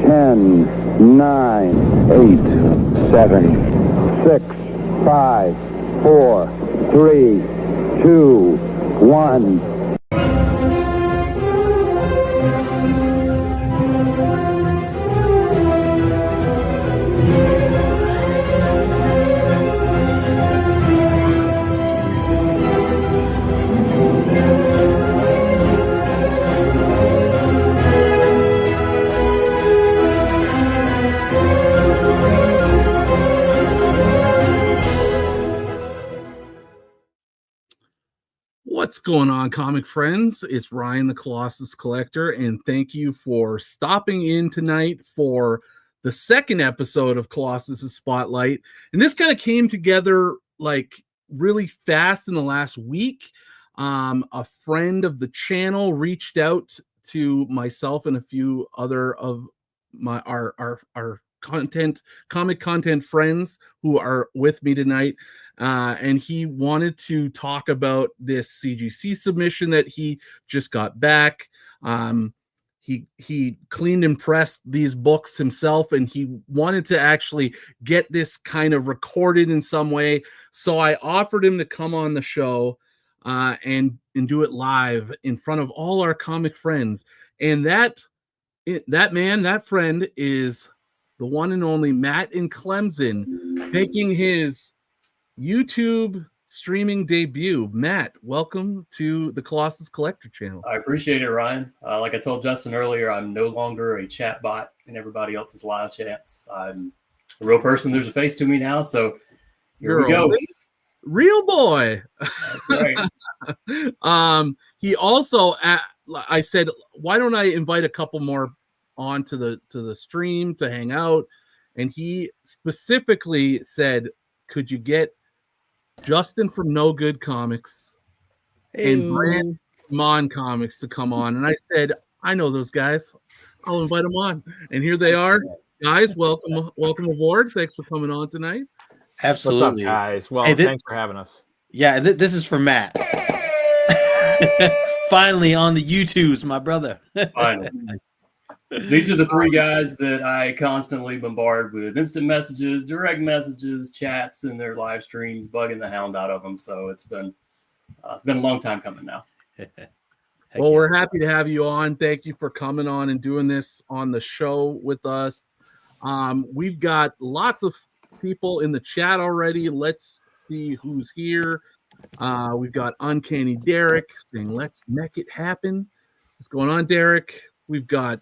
10, 9, 8, 7, 6, 5, 4, 3, 2, 1. What's going on, comic friends? It's Ryan the Colossus Collector, and thank you for stopping in tonight for the second episode of Colossus' Spotlight. And this kind of came together like really fast in the last week. A friend of the channel reached out to myself and a few other of our comic content friends who are with me tonight. And he wanted to talk about this CGC submission that he just got back. He cleaned and pressed these books himself, and he wanted to actually get this kind of recorded in some way. So I offered him to come on the show and do it live in front of all our comic friends. And that friend is the one and only Matt in Clemson, making his YouTube streaming debut. Matt, welcome to the Colossus Collector channel. I appreciate it, Ryan. Like I told Justin earlier, I'm no longer a chat bot in everybody else's live chats. I'm a real person. There's a face to me now, so here we go. Real boy. That's right. He also, I said, why don't I invite a couple more on to the stream to hang out? And he specifically said, could you get Justin from No Good Comics and Brand M.O.N Comics to come on? And I said, I know those guys. I'll invite them on. And here they are. Guys, welcome aboard. Thanks for coming on tonight. Absolutely. What's up, guys? Well, thanks for having us. Yeah, this is for Matt. Finally on the YouTubes, my brother. Finally. These are the three guys that I constantly bombard with instant messages, direct messages, chats, and their live streams, bugging the hound out of them. So it's been a long time coming now. Well, we're happy to have you on. Thank you for coming on and doing this on the show with us. We've got lots of people in the chat already. Let's see who's here. We've got Uncanny Derek saying, let's make it happen. What's going on, Derek? We've got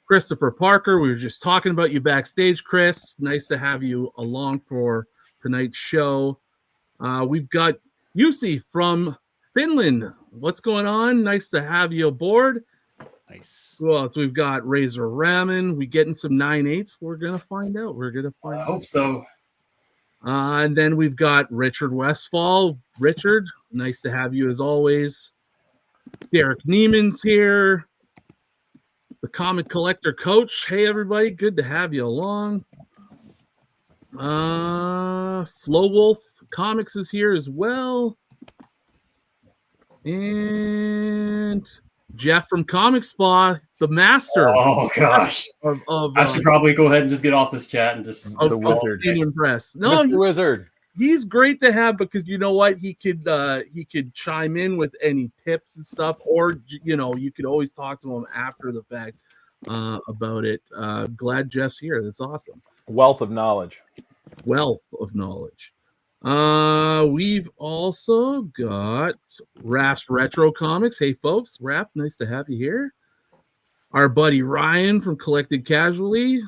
Christopher Parker. We were just talking about you backstage, Chris. Nice to have you along for tonight's show. We've got Jussi from Finland. What's going on? Nice to have you aboard. Nice. Well, so we've got Razor Ramen. We getting some 9/8s. We're gonna find out. I hope so. And then we've got Richard Westfall. Richard, nice to have you as always. Derek Neiman's here. The comic collector coach. Hey, everybody. Good to have you along. Flo Wolf Comics is here as well. And Jeff from Comic Spa, the master. Oh, gosh. I should probably go ahead and just get off this chat and just... The wizard. Impressed. No, Mr. Wizard. He's great to have because you know what? He could chime in with any tips and stuff, or you could always talk to him after the fact about it. Glad Jeff's here. That's awesome. Wealth of knowledge. We've also got Raph's Retro Comics. Hey folks, Raph, nice to have you here. Our buddy Ryan from Collected Casually.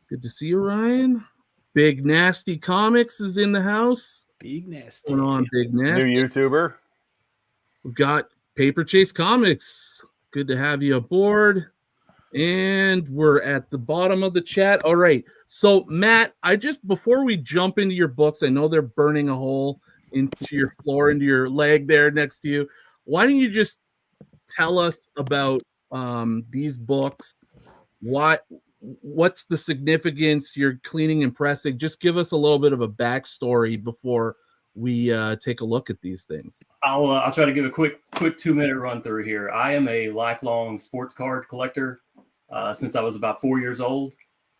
Good to see you, Ryan. Big Nasty Comics is in the house. Big Nasty. Going on, Big Nasty. New YouTuber. We've got Paper Chase Comics. Good to have you aboard. And we're at the bottom of the chat. All right. So, Matt, before we jump into your books, I know they're burning a hole into your floor, into your leg there next to you. Why don't you just tell us about these books? What's the significance? You're cleaning and pressing. Just give us a little bit of a backstory before we take a look at these things. I'll try to give a quick 2-minute run through here. I am a lifelong sports card collector. since I was about 4 years old.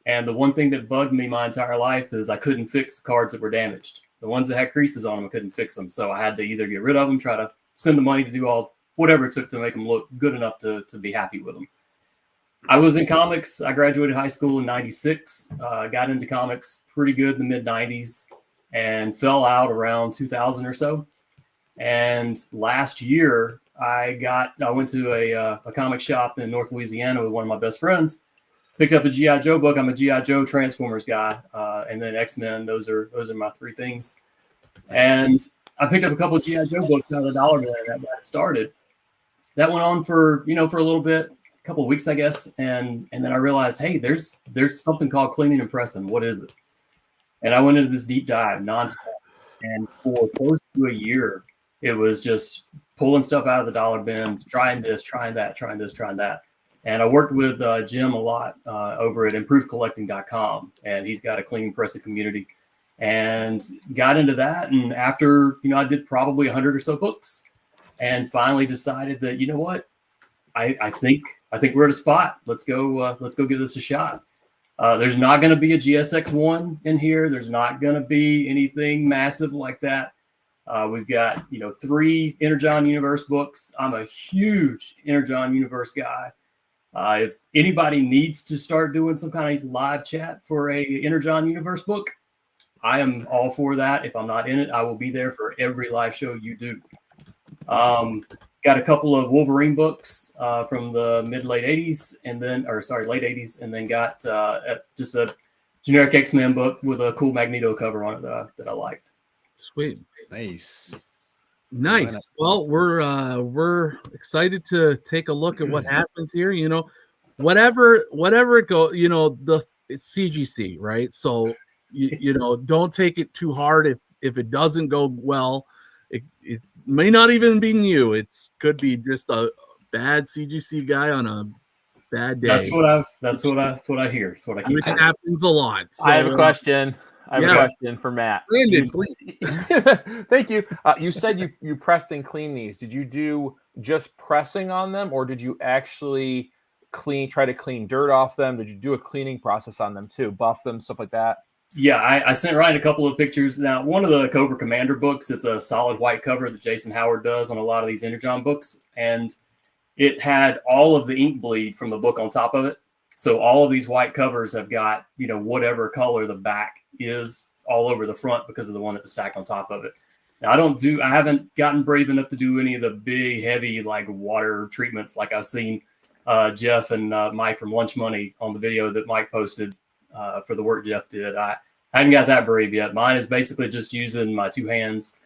And the one thing that bugged me my entire life is I couldn't fix the cards that were damaged. The ones that had creases on them, I couldn't fix them. So I had to either get rid of them, try to spend the money to do whatever it took to make them look good enough to be happy with them. I was in comics. I graduated high school in 96, got into comics pretty good in the mid 90s and fell out around 2000 or so. And last year I went to a comic shop in North Louisiana with one of my best friends, picked up a G.I. Joe book. I'm a G.I. Joe Transformers guy. And then X-Men. Those are my three things. And I picked up a couple of G.I. Joe books out of the dollar bin that got started. That went on for a little bit, a couple of weeks, I guess. And then I realized, hey, there's something called cleaning and pressing. What is it? And I went into this deep dive nonstop. And for close to a year, it was just pulling stuff out of the dollar bins, trying this, trying that, trying this, trying that. And I worked with Jim a lot over at improvecollecting.com. And he's got a cleaning pressing community. And got into that. And after, I did probably 100 or so books. And finally decided that, you know what, I think we're at a spot. Let's go give this a shot. There's not going to be a GSX-1 in here. There's not going to be anything massive like that. We've got 3 Energon Universe books. I'm a huge Energon Universe guy. If anybody needs to start doing some kind of live chat for a Energon Universe book, I am all for that. If I'm not in it, I will be there for every live show you do. Got a couple of Wolverine books from the late 80s, and then got just a generic X-Men book with a cool Magneto cover on it that I liked. Sweet, Nice. Well, we're excited to take a look at what happens here. Whatever it goes. It's CGC, right? So don't take it too hard if it doesn't go well. It may not even be you. It could be just a bad CGC guy on a bad day. That's what I hear. That's what I keep. Which happens a lot. So, I have a question. I have a question for Matt. Brandon, please. Thank you. You said you pressed and cleaned these. Did you do just pressing on them, or did you actually try to clean dirt off them? Did you do a cleaning process on them too? Buff them, stuff like that? Yeah, I sent Ryan a couple of pictures. Now, one of the Cobra Commander books, it's a solid white cover that Jason Howard does on a lot of these Energon books. And it had all of the ink bleed from the book on top of it. So all of these white covers have got, whatever color the back is all over the front because of the one that was stacked on top of it. Now, I haven't gotten brave enough to do any of the big, heavy, like water treatments like I've seen Jeff and Mike from Lunch Money on the video that Mike posted for the work Jeff did. I hadn't got that brave yet. Mine is basically just using my 2 hands,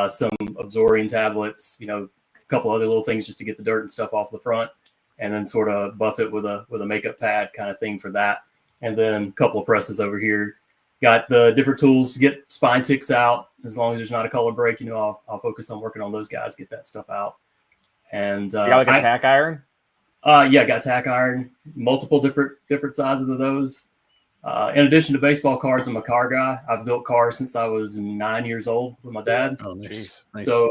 some Absorbing tablets, a couple other little things just to get the dirt and stuff off the front, and then sort of buff it with a makeup pad kind of thing for that. And then a couple of presses over here. Got the different tools to get spine ticks out. As long as there's not a color break, I'll focus on working on those guys, get that stuff out. And you got like a tack iron? Yeah, got tack iron, multiple different sizes of those. In addition to baseball cards, I'm a car guy. I've built cars since I was 9 years old with my dad. Oh, nice. So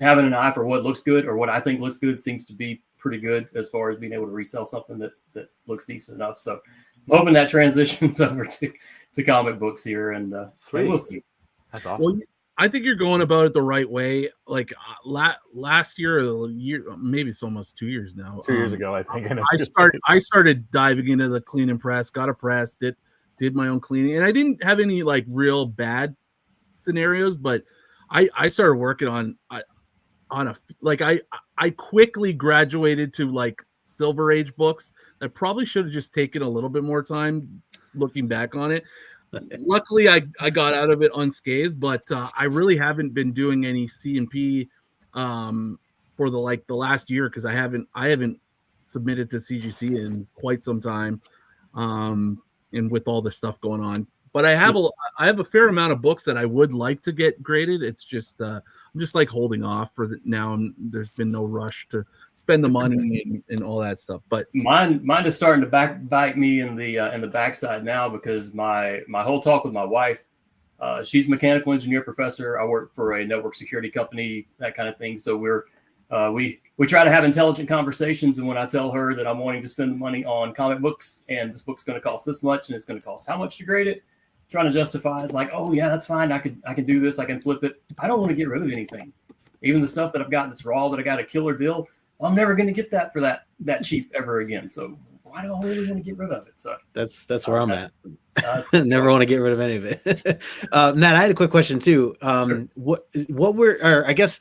having an eye for what looks good or what I think looks good seems to be pretty good as far as being able to resell something that looks decent enough. So I'm hoping that transitions over to comic books here, and we'll see. That's awesome. Well, I think you're going about it the right way. Like last year, maybe it's almost 2 years now. 2 years ago, I think. I started diving into the clean and press. Got a press. Did my own cleaning, and I didn't have any like real bad scenarios. But I started working on I quickly graduated to like Silver Age books. I probably should have just taken a little bit more time looking back on it. Luckily, I got out of it unscathed, but I really haven't been doing any C&P for the last year because I haven't submitted to CGC in quite some time, and with all this stuff going on. But I have a fair amount of books that I would like to get graded. It's just I'm just like holding off for now. There's been no rush to spend the money and all that stuff. But mine is starting to bite me in the backside now because my whole talk with my wife, she's a mechanical engineer professor. I work for a network security company, that kind of thing. So we're we try to have intelligent conversations, and when I tell her that I'm wanting to spend the money on comic books and this book's going to cost this much and it's going to cost how much to grade it, trying to justify it's like, oh yeah, that's fine. I can do this. I can flip it. I don't want to get rid of anything. Even the stuff that I've got that's raw, that I got a killer deal, I'm never going to get that for that cheap ever again. So why do I really want to get rid of it? So that's where I'm at. Never want to get rid of any of it. Nat, I had a quick question too. Sure. I guess,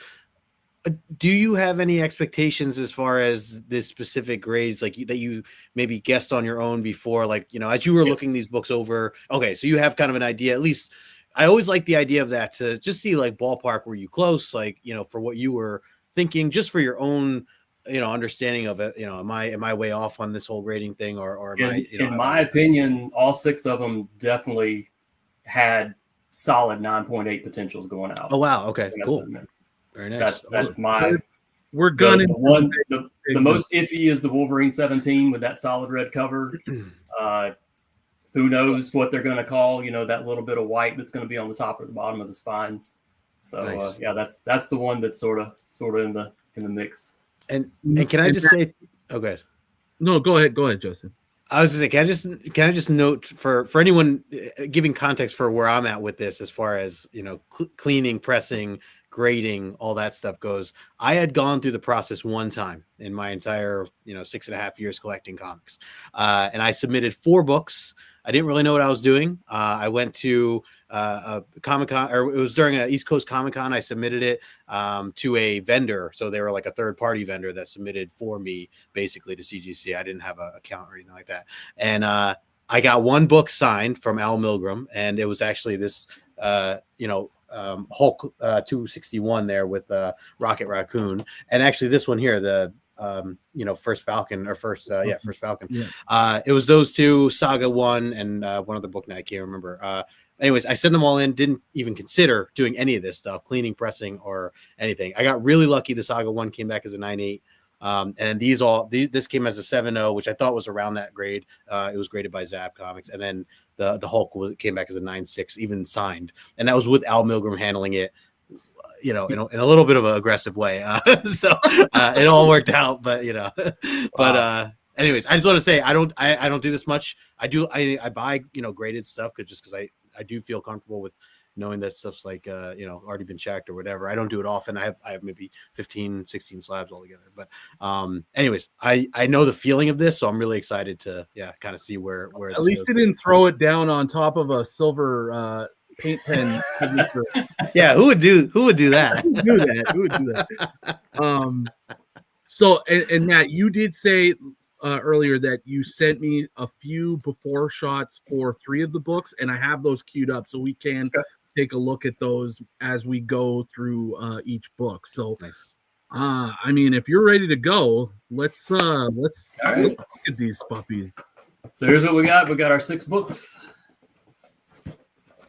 do you have any expectations as far as this specific grades, like that you maybe guessed on your own before, like, as you were looking these books over? Okay, so you have kind of an idea. At least I always like the idea of that, to just see like ballpark, were you close, like, for what you were thinking, just for your own, understanding of it. Am I way off on this whole grading thing, or am I? In my opinion, all 6 of them definitely had solid 9.8 potentials going out. Oh wow, okay, cool. Very nice. That's my. We're gunning. The most iffy is the Wolverine 17 with that solid red cover. Who knows what they're going to call? That little bit of white that's going to be on the top or the bottom of the spine. So nice. that's the one that's sort of in the mix. And can I just say? Oh, good. No, go ahead, Justin. I was just saying, can I just note for anyone giving context for where I'm at with this, as far as cleaning, pressing, grading, all that stuff goes. I had gone through the process one time in my entire 6.5 years collecting comics, and I submitted 4 books. I didn't really know what I was doing. I went to a Comic-Con, or it was during an East Coast Comic-Con. I submitted it to a vendor. So they were like a third-party vendor that submitted for me, basically, to CGC. I didn't have an account or anything like that. And I got 1 book signed from Al Milgrom, and it was actually this, Hulk 261 there with Rocket Raccoon. And actually this one here, the First Falcon, or First Falcon. Yeah. It was those 2, Saga 1 and one other book now I can't remember. Anyways, I sent them all in, didn't even consider doing any of this stuff, cleaning, pressing, or anything. I got really lucky. The Saga 1 came back as a 9.8. And this came as a 7.0, which I thought was around that grade. It was graded by Zap Comics. And then the Hulk came back as a 9.6, even signed. And that was with Al Milgrom handling it, in a little bit of an aggressive way. So it all worked out, but, anyways, I just want to say, I don't do this much. I buy, graded stuff because I do feel comfortable with knowing that stuff's like, already been checked or whatever. I don't do it often. I have maybe 15, 16 slabs altogether. But anyways, I know the feeling of this, so I'm really excited to, kind of see where at least you didn't throw it down on top of a silver paint pen. Yeah, who would do that? Who would do that? So, and Matt, you did say earlier that you sent me a few before shots for 3 of the books, and I have those queued up, so we can take a look at those as we go through each book. So, nice. I mean, if you're ready to go, let's look at these puppies. So here's what we got. We got our 6 books.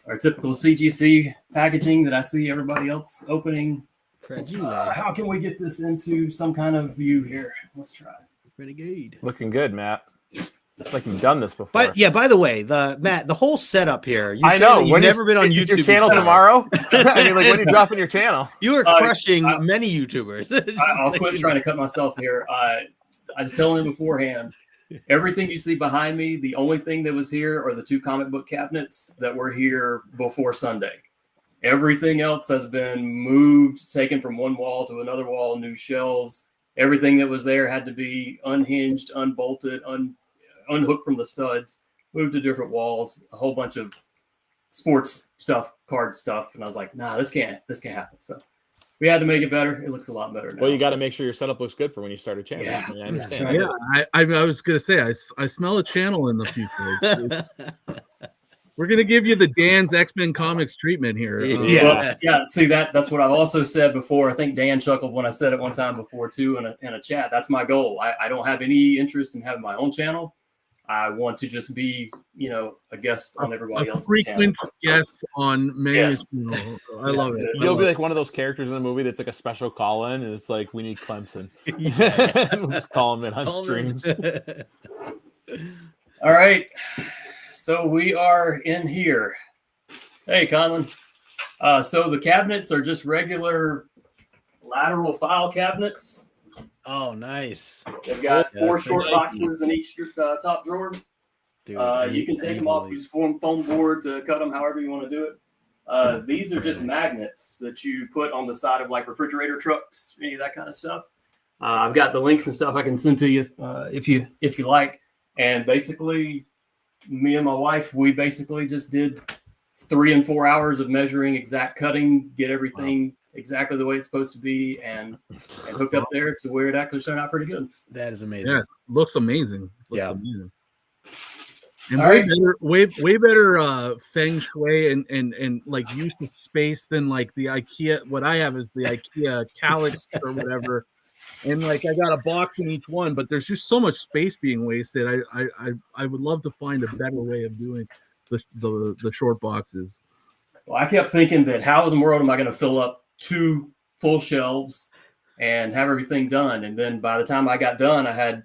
Our typical CGC packaging that I see everybody else opening. How can we get this into some kind of view here? Let's try. Renegade. Looking good, Matt. It's like you've done this before. But yeah, by the way, Matt, the whole setup here. I know. You've never been on YouTube. Your channel before. Tomorrow? I mean, like when you dropping your channel? You were crushing many YouTubers. I'll quit trying to cut myself here. I was telling him beforehand, everything you see behind me, the only thing that was here are the 2 comic book cabinets that were here before Sunday. Everything else has been moved, taken from one wall to another wall, new shelves. Everything that was there had to be unhinged, unbolted, unhooked from the studs, moved to different walls, a whole bunch of sports stuff, card stuff. And I was like, nah, this can't happen. So we had to make it better. It looks a lot better now. Well, you got to make sure your setup looks good for when you start a channel. Yeah, I understand. Yeah, I was gonna say I smell a channel in the future. We're gonna give you the Dan's X-Men comics treatment here. See that's what I've also said before. I think Dan chuckled when I said it one time before too in a chat. That's my goal. I don't have any interest in having my own channel. I want to just be, a guest on everybody else's frequent channel. Guest on many. Yes. I love it. You'll be like one of those characters in the movie that's like a special call-in, and it's like, we need Clemson. We'll just call him in on streams. All right. So we are in here. Hey, Conlon. So the cabinets are just regular lateral file cabinets. Oh, nice. They've got Yeah, four that's short nice. boxes in each top drawer. Dude, You can take them off, use foam board to cut them however you want to do it. These are just magnets that you put on the side of like refrigerator trucks, any of that kind of stuff. I've got the links and stuff I can send to you if you like. And basically, me and my wife, we basically just did 3 and 4 hours of measuring, exact cutting, get everything exactly the way it's supposed to be, and hook up there to where it actually turned out pretty good. That is amazing. Yeah, looks amazing. Yeah. Amazing. And All right. way better feng shui and like use of space than like the IKEA. What I have is the IKEA calyx or whatever. And like I got a box in each one, but there's just so much space being wasted. I would love to find a better way of doing the short boxes. Well, I kept thinking that how in the world am I going to fill up 2 full shelves and have everything done? And then by the time I got done, I had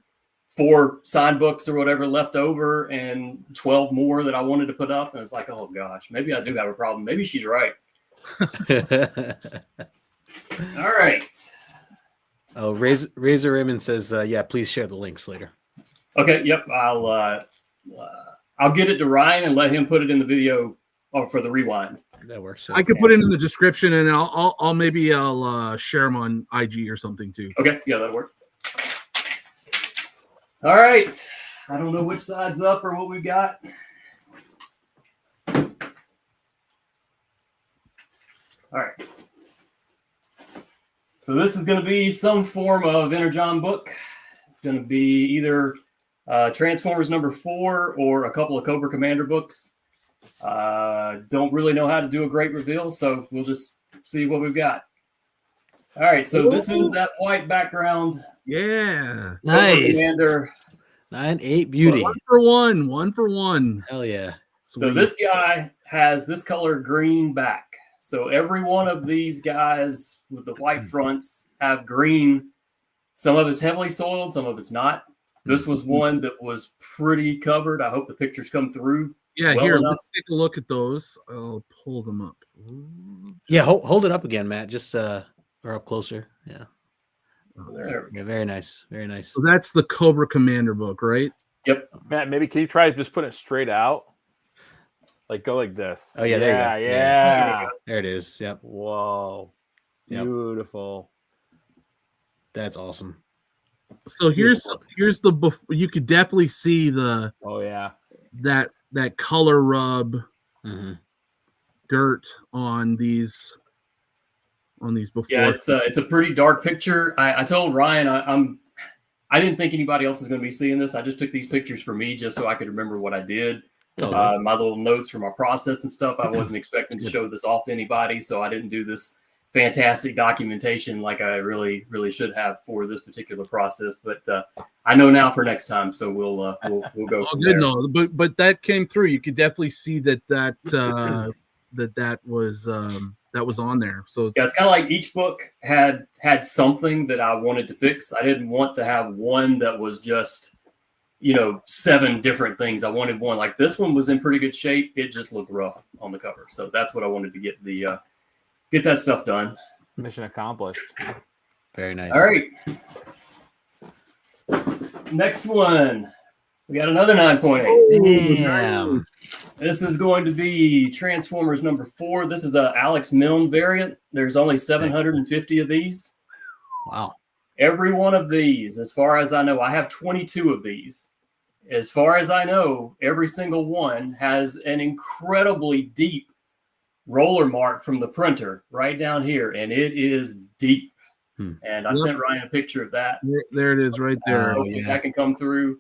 4 signed books or whatever left over and 12 more that I wanted to put up. And it's like, oh gosh, maybe I do have a problem. Maybe she's right. All right. Oh, Razor Raymond says, yeah, please share the links later. Okay. Yep. I'll get it to Ryan and let him put it in the video for the rewind. That works. I could put it in the description, and I'll share them on IG or something too. Okay. Yeah, that'll work. All right. I don't know which side's up or what we've got. All right. So this is going to be some form of Energon book. It's going to be either Transformers number 4 or a couple of Cobra Commander books. Don't really know how to do a great reveal, so we'll just see what we've got. All right, so this is that white background. Yeah, nice. Commander 9/8 beauty. 1 for 1. Hell yeah. Sweet. So this guy has this color green back. So every one of these guys with the white fronts have green. Some of it's heavily soiled, some of it's not. This was one that was pretty covered. I hope the pictures come through. Yeah, well here, enough. let's take a look at those. I'll pull them up. Yeah, hold it up again, Matt. Just or up closer. Yeah. There. Yeah, very nice. Very nice. So that's the Cobra Commander book, right? Yep. Matt, maybe can you try just put it straight out? Like go like this. Oh yeah, there you go. Yeah. There it is. Yep. Whoa. Yep. Beautiful. That's awesome. So here's the you could definitely see the Oh yeah. that color rub Mm-hmm. dirt on these before. Yeah, it's a pretty dark picture. I told Ryan I didn't think anybody else was going to be seeing this. I just took these pictures for me just so I could remember what I did. My little notes for my process and stuff. I wasn't expecting to show this off to anybody, so I didn't do this fantastic documentation like I really should have for this particular process. But I know now for next time, so we'll go. Oh, from good, there. no, but that came through. You could definitely see that was on there. So Yeah, it's kind of like each book had something that I wanted to fix. I didn't want to have one that was just 7 different things. I wanted one like this one was in pretty good shape. It just looked rough on the cover, so that's what I wanted to get that stuff done. Mission accomplished. Very nice. All right, next one. We got another 9.8. Damn. This is going to be Transformers number 4. This is a Alex Milne variant. There's only 750 of these. Wow. Every one of these, as far as I know, I have 22 of these. As far as I know, every single one has an incredibly deep roller mark from the printer right down here, and it is deep. And I sent Ryan a picture of that. there it is, right there. If that can come through.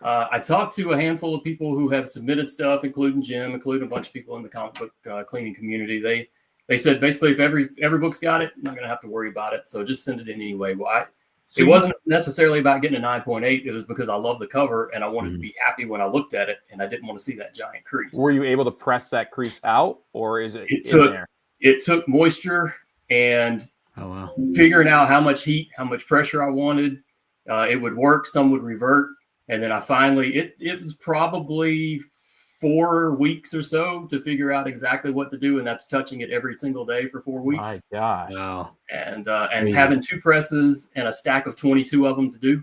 I talked to a handful of people who have submitted stuff, including Jim, including a bunch of people in the comic book cleaning community. They said basically if every book's got it, I'm not going to have to worry about it. So just send it in anyway. Well, it wasn't necessarily about getting a 9.8. It was because I love the cover and I wanted to be happy when I looked at it, and I didn't want to see that giant crease. Were you able to press that crease out, or is it there? It took moisture and figuring out how much heat, how much pressure I wanted. It would work. Some would revert. And then I finally, it was probably 4 weeks or so to figure out exactly what to do, and that's touching it every single day for 4 weeks. My gosh. Wow. And having 2 presses and a stack of 22 of them to do.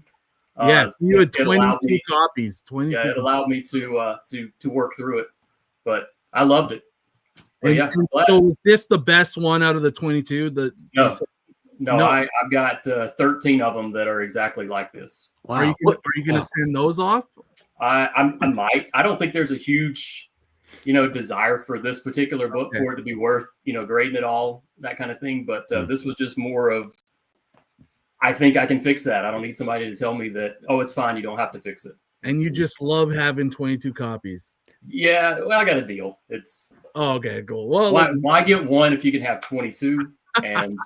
Yes, you had it allowed 22 copies. 22. Yeah, it allowed me to work through it, but I loved it. But And, yeah, and so is this the best one out of the 22? No, I've got 13 of them that are exactly like this. Wow. Are you going to send those off? I might. I don't think there's a huge, desire for this particular book for it to be worth, grading it all, that kind of thing. But this was just more of, I think I can fix that. I don't need somebody to tell me that, oh, it's fine, you don't have to fix it. And you just love having 22 copies. Yeah, well, I got a deal. It's okay, cool. Well, why get one if you can have 22? And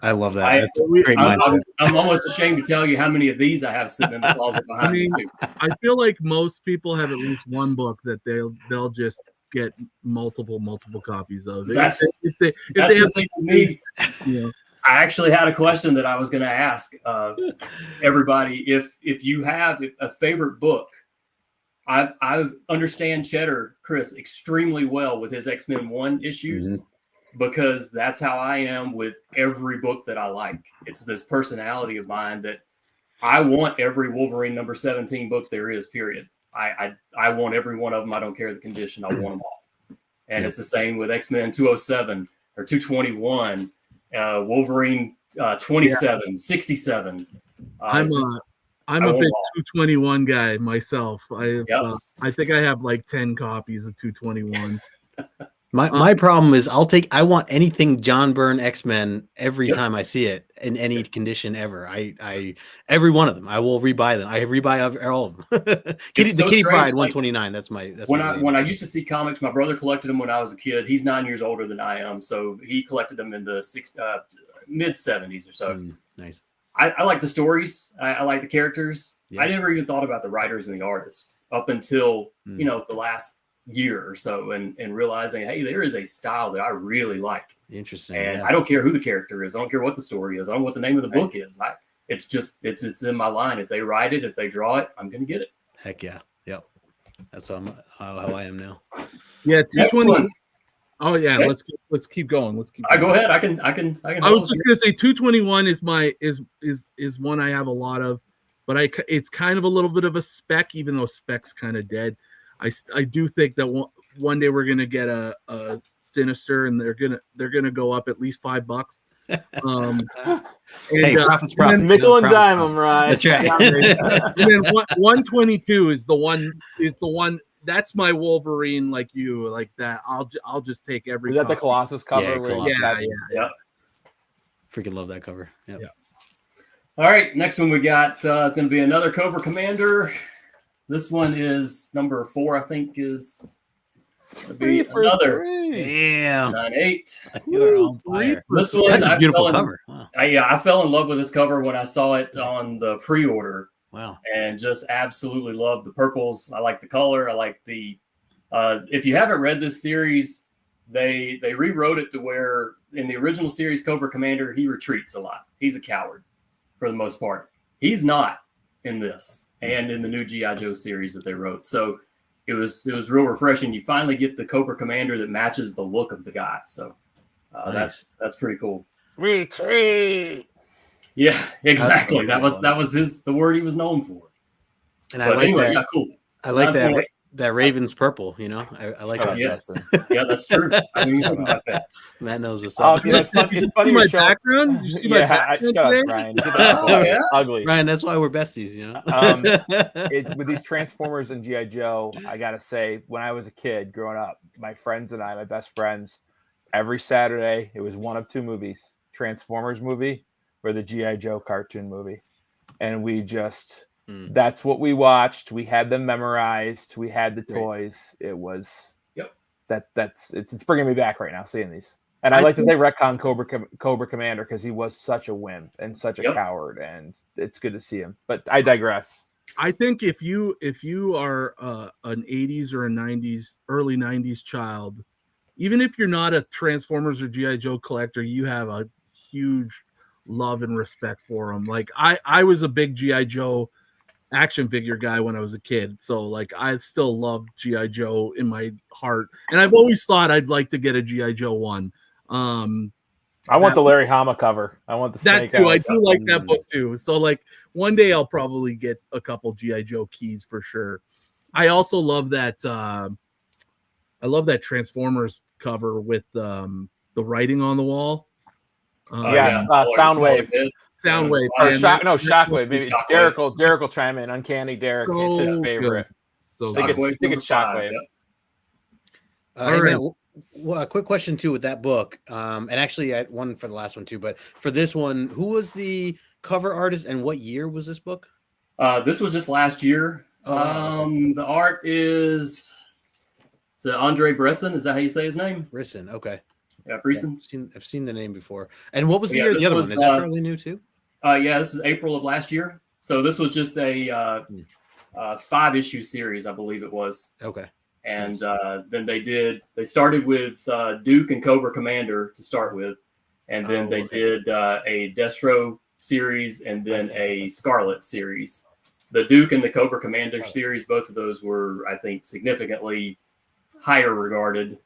I love that. That's a great mindset. I'm almost ashamed to tell you how many of these I have sitting in the closet behind me too. I feel like most people have at least one book that they'll just get multiple copies of. That's the thing for me. Yeah. I actually had a question that I was going to ask everybody. If you have a favorite book, I understand Cheddar Chris extremely well with his X-Men 1 issues. Because that's how I am with every book that I like. It's this personality of mine that I want every Wolverine number 17 book there is, period. I want every one of them. I don't care the condition. I want them all. And it's the same with X-Men 207 or 221, Wolverine 27, 67. I'm a big 221 guy myself. I think I have like 10 copies of 221. My problem is I want anything John Byrne X-Men every time I see it in any condition ever. I every one of them. I will rebuy them. I rebuy all of them. The Kitty Pryde 129. That's when I used to see comics. My brother collected them when I was a kid. He's 9 years older than I am, so he collected them in the mid 70s or so. Nice. I like the stories. I like the characters. Yeah. I never even thought about the writers and the artists up until the last year or so, and realizing, hey, there is a style that I really like. Interesting. And I don't care who the character is. I don't care what the story is. I don't know what the name of the book is. It's in my line. If they write it, if they draw it, I'm going to get it. Heck yeah. Yep. That's how I am now. Yeah. 220. Oh yeah. Okay. Let's keep going. Go ahead. I can. I was just going to say 221 is one I have a lot of, but it's kind of a little bit of a spec, even though spec's kind of dead. I do think that one day we're gonna get a Sinister, and they're gonna go up at least $5. Hey, profits, nickel and dime them, right? That's right. And then 122 is the one. That's my Wolverine, like you, like that. I'll just take every. Is that the Colossus cover? Yeah. Freaking love that cover. Yep. Yeah. All right, next one we got. It's going to be another Cobra Commander. This one is number 4, I think, is be another. Damn. 9/8. You're on fire. This one, that's a beautiful cover. Wow. I fell in love with this cover when I saw it on the pre-order. Wow. And just absolutely loved the purples. I like the color. I like the if you haven't read this series, they rewrote it to where in the original series, Cobra Commander, he retreats a lot. He's a coward for the most part. He's not in this and in the new G.I. Joe series that they wrote. So it was real refreshing. You finally get the Cobra Commander that matches the look of the guy. So nice. That's pretty cool. Retreat. Yeah, exactly. That was the word he was known for. And I like that. Yeah, cool. I like that Raven's purple. I like that. Yes. Yeah, that's true. I didn't even about that. Matt knows what's up. It's funny. My background. You see my background today? Brian. Yeah. Ugly. Ryan, that's why we're besties. With these Transformers and G.I. Joe, I gotta say, when I was a kid growing up, my friends and I, my best friends, every Saturday it was one of two movies: Transformers movie or the G.I. Joe cartoon movie, and we just. That's what we watched. We had them memorized. We had the toys. It was it's bringing me back right now seeing these. And I like that they retcon Cobra Commander because he was such a wimp and such a coward, and it's good to see him. But I digress. I think if you are an 80s or a 90s, early 90s child, even if you're not a Transformers or G.I. Joe collector, you have a huge love and respect for them. Like I was a big G.I. Joe action figure guy when I was a kid. So like I still love G.I. Joe in my heart. And I've always thought I'd like to get a G.I. Joe one. I want the Larry Hama cover. I want the that snake too. eyes. I do like that book too. So like one day I'll probably get a couple G.I. Joe keys for sure. I also love that Transformers cover with the writing on the wall. Soundwave. Soundwave. Or man. Shockwave. Maybe Shockwave. Derek will chime in. Uncanny Derek. It's his favorite. So I think it's Shockwave. Yep. Hey, man, a quick question too with that book, and actually I had one for the last one too, but for this one, who was the cover artist and what year was this book? This was just last year. Okay. The art is Andre Bresson. Is that how you say his name? Brisson. Okay. Yeah, Bresson. Yeah, I've seen the name before. And what was the year of the other one? Is that fairly new too? Yeah, this is April of last year. So this was just a 5-issue series, I believe it was. Okay. And then they started with Duke and Cobra Commander to start with. And then they did a Destro series and then a Scarlet series. The Duke and the Cobra Commander series, both of those were, I think, significantly higher regarded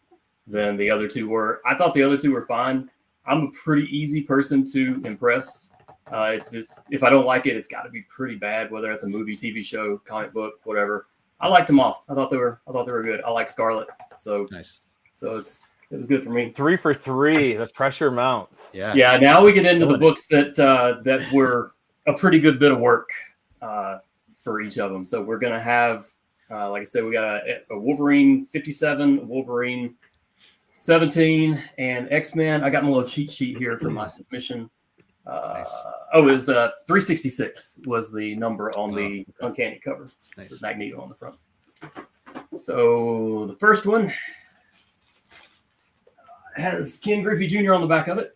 than the other two were. I thought the other two were fine. I'm a pretty easy person to impress. If I don't like it, it's got to be pretty bad, whether it's a movie, TV show, comic book, whatever. I liked them all. I thought they were good. I like Scarlet, so nice. So it was good for me. 3 for 3. The pressure mounts. Yeah. Now we get into the books that were a pretty good bit of work for each of them. So we're gonna have, like I said, we got a Wolverine 57, a Wolverine 17, and X-Men. I got my little cheat sheet here for my submission. Nice. It was 366 was the number on the Uncanny cover. Nice. With Magneto on the front. So the first one has Ken Griffey Jr. on the back of it.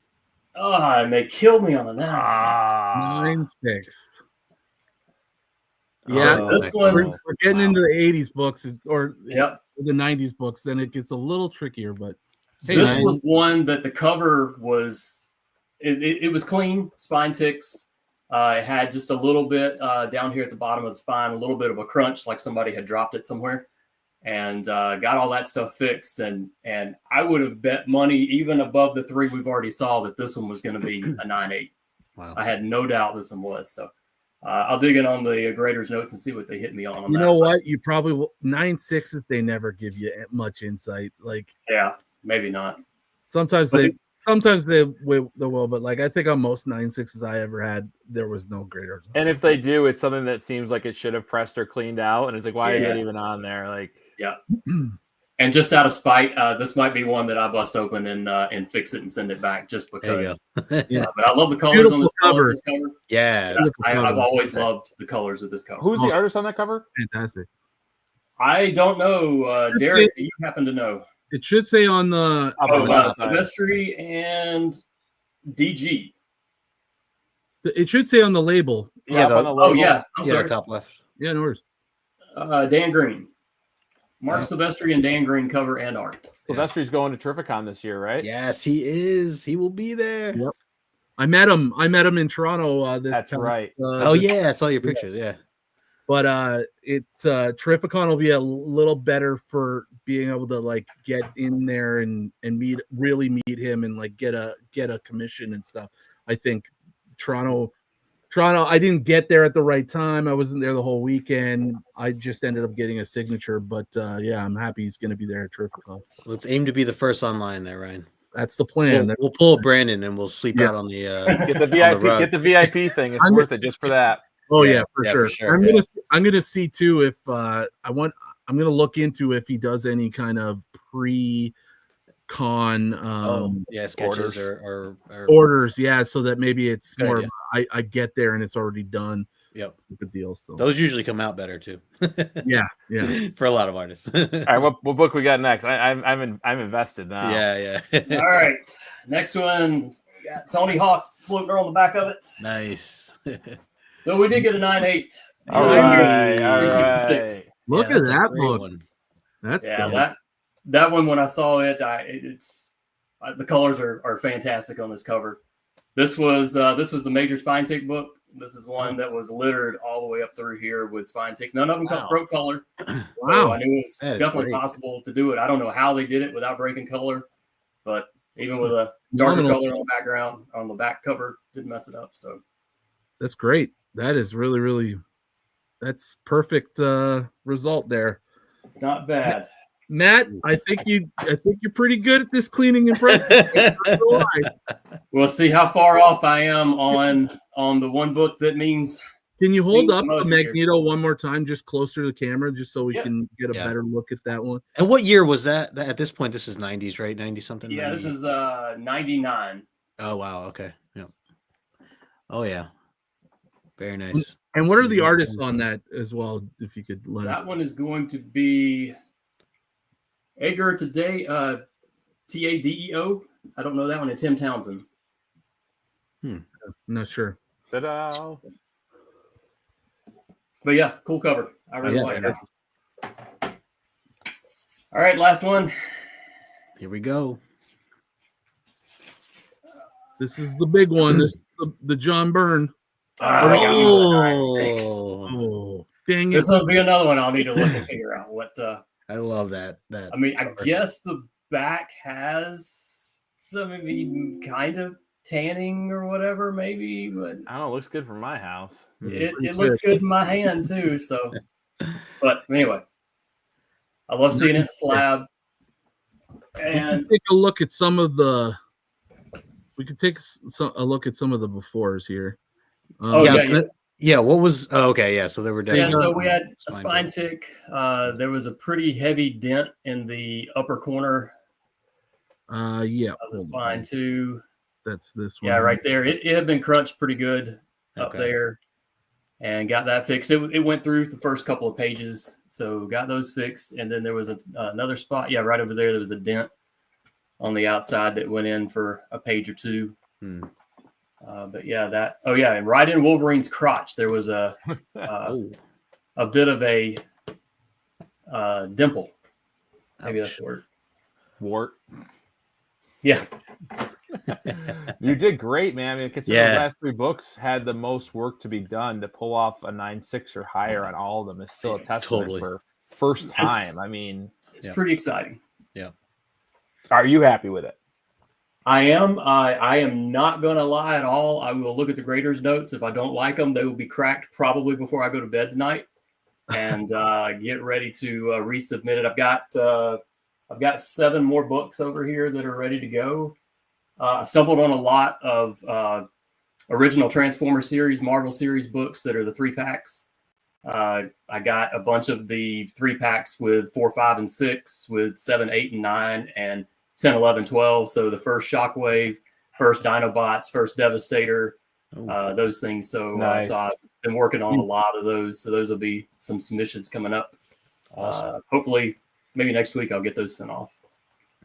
And they killed me on the 9/6. 9/6. Yeah, this one we're getting into the 80s books or the 90s books, then it gets a little trickier. But this was one that the cover was it was clean, spine ticks. It had just a little bit down here at the bottom of the spine, a little bit of a crunch, like somebody had dropped it somewhere, and got all that stuff fixed. And I would have bet money, even above the 3 we've already saw, that this one was going to be a 9/8. Wow. I had no doubt this one was. So I'll dig in on the graders' notes and see what they hit me on. You know what? You probably will. 9/6s, they never give you much insight. Like, yeah, maybe not. Sometimes they will, but like I think on most 9/6s I ever had, there was no graders. And if they do, it's something that seems like it should have pressed or cleaned out, and it's like, why is it even on there? Like, yeah. And just out of spite, this might be one that I bust open and fix it and send it back just because. Yeah, but I love the colors on this cover. Yeah, I've always loved the colors of this cover. Who's the artist on that cover? Fantastic. I don't know, Derek. You happen to know? It should say on the Silvestri and DG. It should say on the label. Yeah, on the label. I'm sorry. Top left. Yeah, no worries. Dan Green. Mark Silvestri and Dan Green cover and art. Silvestri's going to Terrificon this year, right? Yes, he is. He will be there. Yep. I met him in Toronto. That's right. I saw your pictures. Yeah. But Terrificon will be a little better for being able to like get in there and meet him and like get a commission and stuff. I think Toronto, I didn't get there at the right time. I wasn't there the whole weekend. I just ended up getting a signature. But I'm happy he's going to be there at Terrificon. Let's aim to be the first online there, Ryan. That's the plan. We'll pull Brandon and we'll sleep out on the get the VIP. Get the VIP thing. It's worth it just for that. Oh yeah, for sure. I'm gonna see too if I'm gonna look into if he does any kind of pre-con sketches or orders, so that maybe it's more of I get there and it's already done. Yep, good deal. So those usually come out better too. yeah, for a lot of artists. All right, what book we got next? I'm invested now. Yeah. All right, next one. We got Tony Hawk floating on the back of it. Nice. So we did get a 9/8. All right. 366. Look at that book. One. That's that one. When I saw it, the colors are fantastic on this cover. This was the major spine tick book. This is one that was littered all the way up through here with spine ticks. None of them broke color. So I knew it was definitely possible to do it. I don't know how they did it without breaking color, but even with a darker color on the background, on the back cover, didn't mess it up. So that's great. That is really, really, that's perfect result there. Not bad. Matt, I think you're pretty good at this cleaning and pressing. We'll see how far off I am on the one book that means. Can you hold up the Magneto one more time, just closer to the camera, just so we can get a better look at that one? And what year was that? At this point, this is 90s, right? 90 something. Yeah, 90. This is 99. Oh wow. Okay. Yeah. Oh yeah. Very nice. And what are the artists on that as well? If you could let us. That one is going to be Edgar today, Tadeo. I don't know that one. And Tim Townsend. I'm not sure. Ta-da. But yeah, cool cover. I really like it. All right, last one. Here we go. This is the big one. This is the John Byrne. Oh, dang it! This will be another one I'll need to look and figure out what. I love that. I mean, I guess the back has some maybe kind of tanning or whatever, maybe, but I don't know. It looks good for my house. It looks good in my hand too. So, but anyway, I love seeing it slab. And take a look at some of the. We could take a look at some of the befores here. Yeah. What was? Oh, okay. Yeah. So there were definitely. Yeah. So we had a spine tick. There was a pretty heavy dent in the upper corner. Yeah. Of the spine too. That's this one. Yeah, right there. It had been crunched pretty good up there, and got that fixed. It went through the first couple of pages, so got those fixed. And then there was another spot. Yeah, right over there. There was a dent on the outside that went in for a page or two. But yeah, that. Oh yeah, and right in Wolverine's crotch there was a bit of a dimple. Maybe that's the word. Wart. Yeah. You did great, man. I mean, considering the last three books had the most work to be done, to pull off a 9.6 or higher on all of them is still a testament for first time. It's pretty exciting. Yeah. Are you happy with it? I am. I am not going to lie at all. I will look at the graders' notes. If I don't like them, they will be cracked probably before I go to bed tonight, and get ready to resubmit it. I've got 7 more books over here that are ready to go. I stumbled on a lot of original Transformer series, Marvel series books that are the 3-packs. I got a bunch of the 3-packs with 4, 5, and 6, with 7, 8, and 9, and 10, 11, 12. So the first Shockwave, first Dinobots, first Devastator, those things. So, nice. So I've been working on a lot of those. So those will be some submissions coming up. Awesome. Hopefully, maybe next week I'll get those sent off.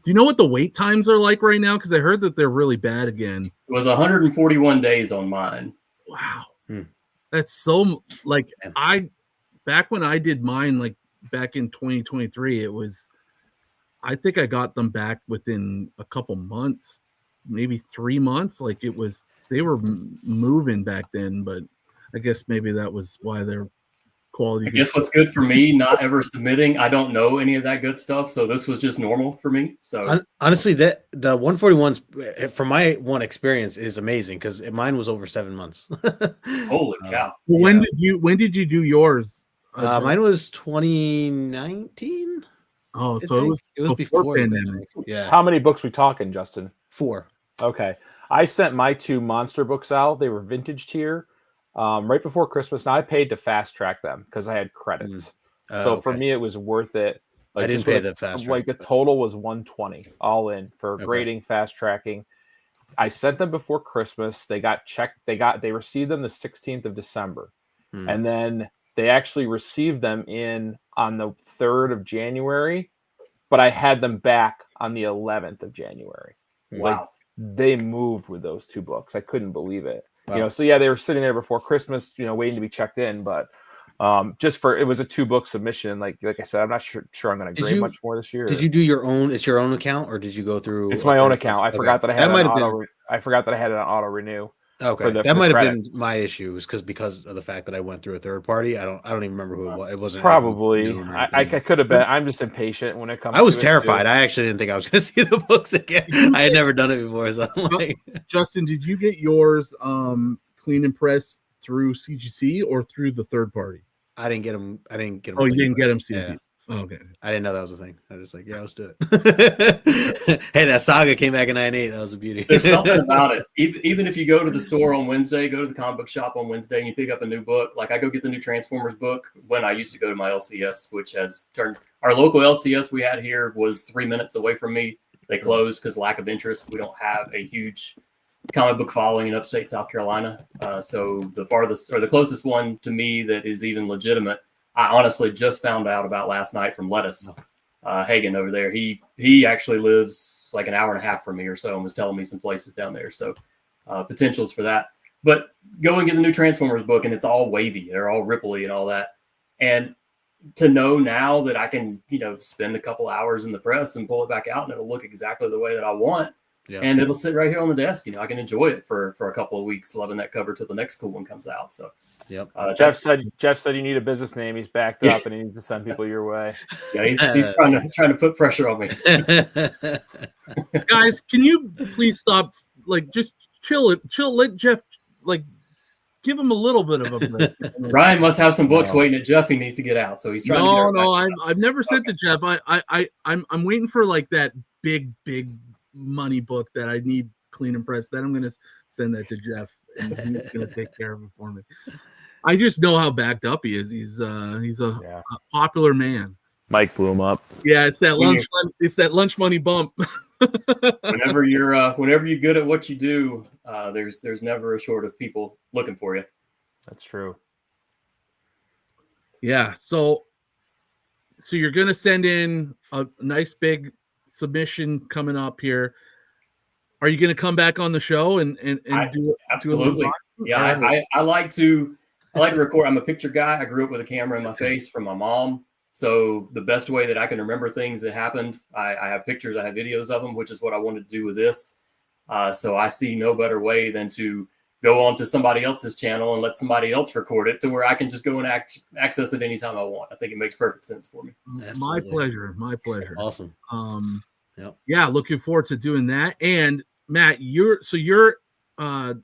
Do you know what the wait times are like right now? Because I heard that they're really bad again. It was 141 days on mine. Wow. That's so, like, back when I did mine, like back in 2023, I think I got them back within a couple months, maybe 3 months. Like they were moving back then, but I guess maybe that was why their quality. I guess what's good for me, not ever submitting, I don't know any of that good stuff, so this was just normal for me. So honestly, the 141s, from my one experience, is amazing because mine was over 7 months. Holy cow! When did you do yours? Mine was 2019. Oh, so it was before pandemic. Yeah. How many books we talking, Justin? 4. Okay. I sent my 2 monster books out. They were vintage tier. Right before Christmas. Now I paid to fast track them because I had credits. So for me, it was worth it. Like, I didn't pay the fast track. Like the total was $120 all in for grading, fast tracking. I sent them before Christmas. They got checked. They received them the 16th of December. And then they actually received them in on the 3rd of January, but I had them back on the 11th of January. Wow. Like, they moved with those 2 books. I couldn't believe it. Wow. So yeah, they were sitting there before Christmas, waiting to be checked in. But it was a 2-book submission. Like I said, I'm not sure I'm going to grade much more this year. Did you do your own? It's your own account, or did you go through? It's my own account. I forgot that I had. I forgot that I had it on auto renew. Okay, that might have been my issue, because of the fact that I went through a third party. I don't even remember who it was. It wasn't probably. I could have been. I'm just impatient when it comes. I was terrified. I actually didn't think I was going to see the books again. I had never done it before. So Justin, did you get yours clean and pressed through CGC or through the third party? I didn't get them. Oh, you didn't get them CGC. Yeah. Oh, okay. I didn't know that was a thing. I was just like, yeah, let's do it. Hey, that Saga came back in '98. That was a beauty. There's something about it. Even if you go to the store on Wednesday, go to the comic book shop on Wednesday, and you pick up a new book. Like I go get the new Transformers book when I used to go to my LCS, which has turned our local LCS we had here was 3 minutes away from me. They closed because lack of interest. We don't have a huge comic book following in upstate South Carolina. So the farthest or the closest one to me that is even legitimate, I honestly just found out about last night from Lettuce Hagen over there. He actually lives like an hour and a half from me or so and was telling me some places down there. So potentials for that. But go and get the new Transformers book, and it's all wavy. They're all ripply and all that. And to know now that I can, spend a couple hours in the press and pull it back out and it'll look exactly the way that I want. Yeah. And it'll sit right here on the desk. I can enjoy it for a couple of weeks, loving that cover till the next cool one comes out. So, yep. Jeff said you need a business name. He's backed up and he needs to send people your way. Yeah, he's trying to put pressure on me. Guys, can you please stop? Just chill. Let Jeff give him a little bit of a break. Ryan must have some books waiting at Jeff. He needs to get out, so he's trying. I've never said to Jeff. I'm waiting for that big money book that I need clean and pressed. Then I'm going to send that to Jeff, and he's going to take care of it for me. I just know how backed up he is. He's a popular man. Mike blew him up. Yeah, it's that lunch. It's that lunch money bump. whenever you're good at what you do, there's never a short of people looking for you. That's true. Yeah. So you're going to send in a nice big submission coming up here. Are you going to come back on the show and do absolutely? I like to record. I'm a picture guy. I grew up with a camera in my face from my mom. So the best way that I can remember things that happened, I have pictures, I have videos of them, which is what I wanted to do with this. So I see no better way than to go on to somebody else's channel and let somebody else record it to where I can just go and access it anytime I want. I think it makes perfect sense for me. Absolutely. My pleasure. Awesome. Yeah, looking forward to doing that. And Matt, you're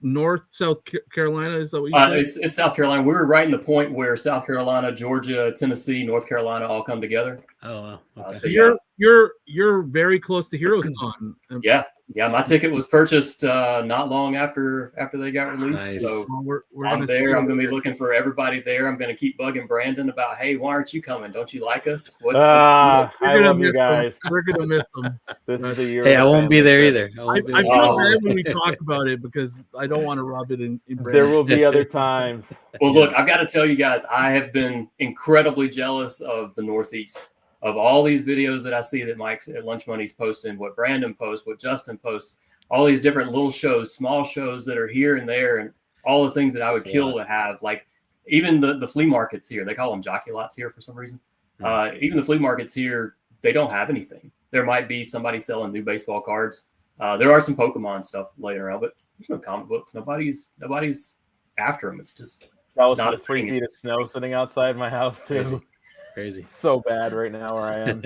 North South Carolina, is that what you said? It's South Carolina. We're right in the point where South Carolina, Georgia, Tennessee, North Carolina all come together. Oh, wow. Okay. So you're very close to HeroesCon. Yeah. My ticket was purchased not long after they got released. Nice. So I'm there. I'm going to be looking for everybody there. I'm going to keep bugging Brandon about, hey, why aren't you coming? Don't you like us? I love you guys. We're going to miss them. This is the year. Hey, I won't be there either. I feel bad when we talk about it because I don't want to rub it in Brandon. There will be other times. Well, look, I've got to tell you guys, I have been incredibly jealous of the Northeast. Of all these videos that I see that Mike's at Lunch Money's posting, what Brandon posts, what Justin posts, all these different little shows, small shows that are here and there, and all the things that I would kill to have, like even the flea markets here. They call them jockey lots here for some reason. Even the flea markets here, they don't have anything. There might be somebody selling new baseball cards. There are some Pokemon stuff laying around, but there's no comic books. Nobody's after them. It's just not a 3 feet of snow sitting outside my house too. Crazy. So bad right now where I am.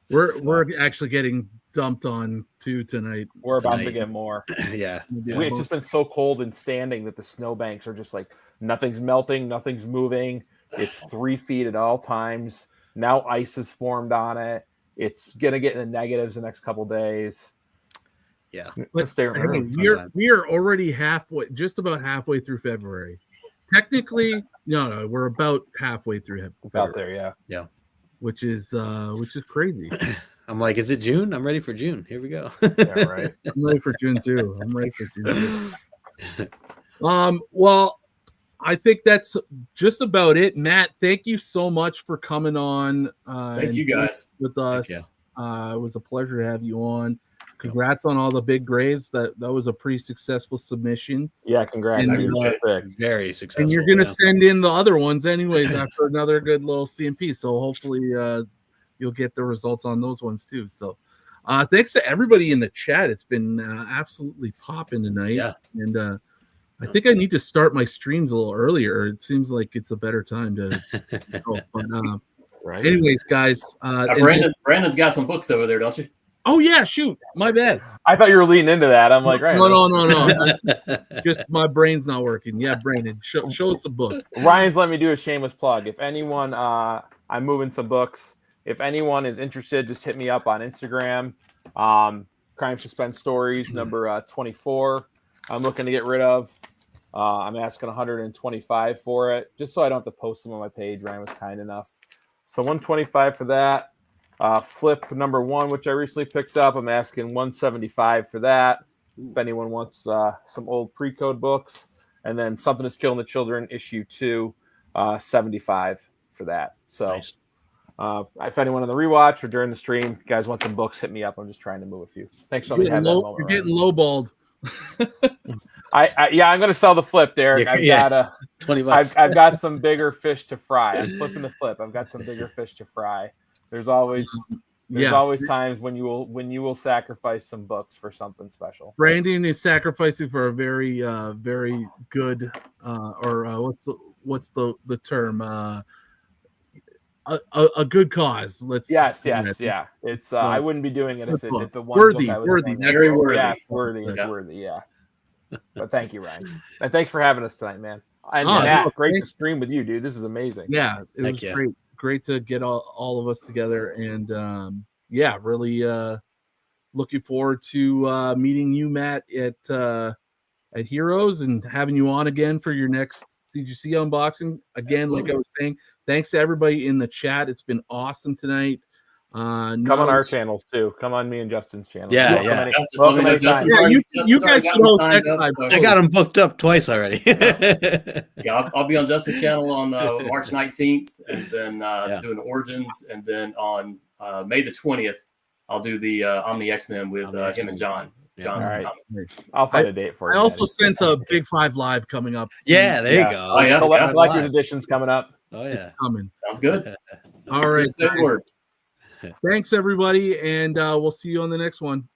We're actually getting dumped on too tonight. We're about to get more. Yeah. It's just been so cold and standing that the snowbanks are just like nothing's melting, nothing's moving. It's 3 feet at all times. Now ice is formed on it. It's gonna get in the negatives the next couple days. Yeah. But we are already just about halfway through February. Technically, no, we're about halfway through February. About there, yeah. Which is crazy. I'm like, is it June? I'm ready for June. Here we go. Yeah, right. I'm ready for June too. Well, I think that's just about it. Matt, thank you so much for coming on. Thank you guys with us. It was a pleasure to have you on. Congrats on all the big grades. That was a pretty successul submission. Yeah, congrats. Very successful. And you're going to send in the other ones anyways after another good little CMP. So hopefully you'll get the results on those ones too. So Thanks to everybody in the chat. It's been absolutely popping tonight. Yeah. And I think I need to start my streams a little earlier. It seems like it's a better time to go. But, Right. anyways, guys. Brandon's got some books over there, don't you? Oh, yeah. Shoot. My bad. I thought you were leading into that. I'm like, right. No. Just my brain's not working. Yeah, Brandon, show us the books. Ryan's let me do a shameless plug. If anyone, I'm moving some books. If anyone is interested, just hit me up on Instagram. Crime Suspense Stories, number 24. I'm looking to get rid of. I'm asking 125 for it, just so I don't have to post them on my page. Ryan was kind enough. So 125 for that. Flip number 1, which I recently picked up. I'm asking 175 for that. If anyone wants some old pre-code books. And then Something is Killing the Children, issue 2, 75 for that. So Nice. if anyone on the rewatch or during the stream, you guys want some books, hit me up. I'm just trying to move a few. Thanks for letting me have that moment. You're getting lowballed. I'm going to sell the flip, Derek. I've got $20. I've got some bigger fish to fry. I'm flipping the flip. I've got some bigger fish to fry. There's always times when you will sacrifice some books for something special. Brandon is sacrificing for a very very good what's the term a good cause. Yes. It's I wouldn't be doing it if the one worthy. book I was Worthy. Very worthy. Yeah, worthy. It's worthy. Yeah. But thank you, Ryan, and thanks for having us tonight, man. And Matt, great to stream with you, dude. This is amazing. Yeah, it was great to get all of us together, and really looking forward to meeting you, Matt, at Heroes, and having you on again for your next CGC unboxing. Again, Absolutely. Like I was saying, thanks to everybody in the chat. It's been awesome tonight. Come on our channels too. Come on me and Justin's channel. Yeah. You guys can host next time. I got them booked up twice already. I'll be on Justin's channel on March 19th, and then doing Origins, and then on May the 20th, I'll do the Omni X-Men with him and John. All right. I'll find a date for you. I also sense a Big 5 Live coming up. Yeah, there you go. Oh, yeah. Collector's edition's coming up. Oh, yeah. It's coming. Sounds good. All right. Thanks, everybody, and we'll see you on the next one.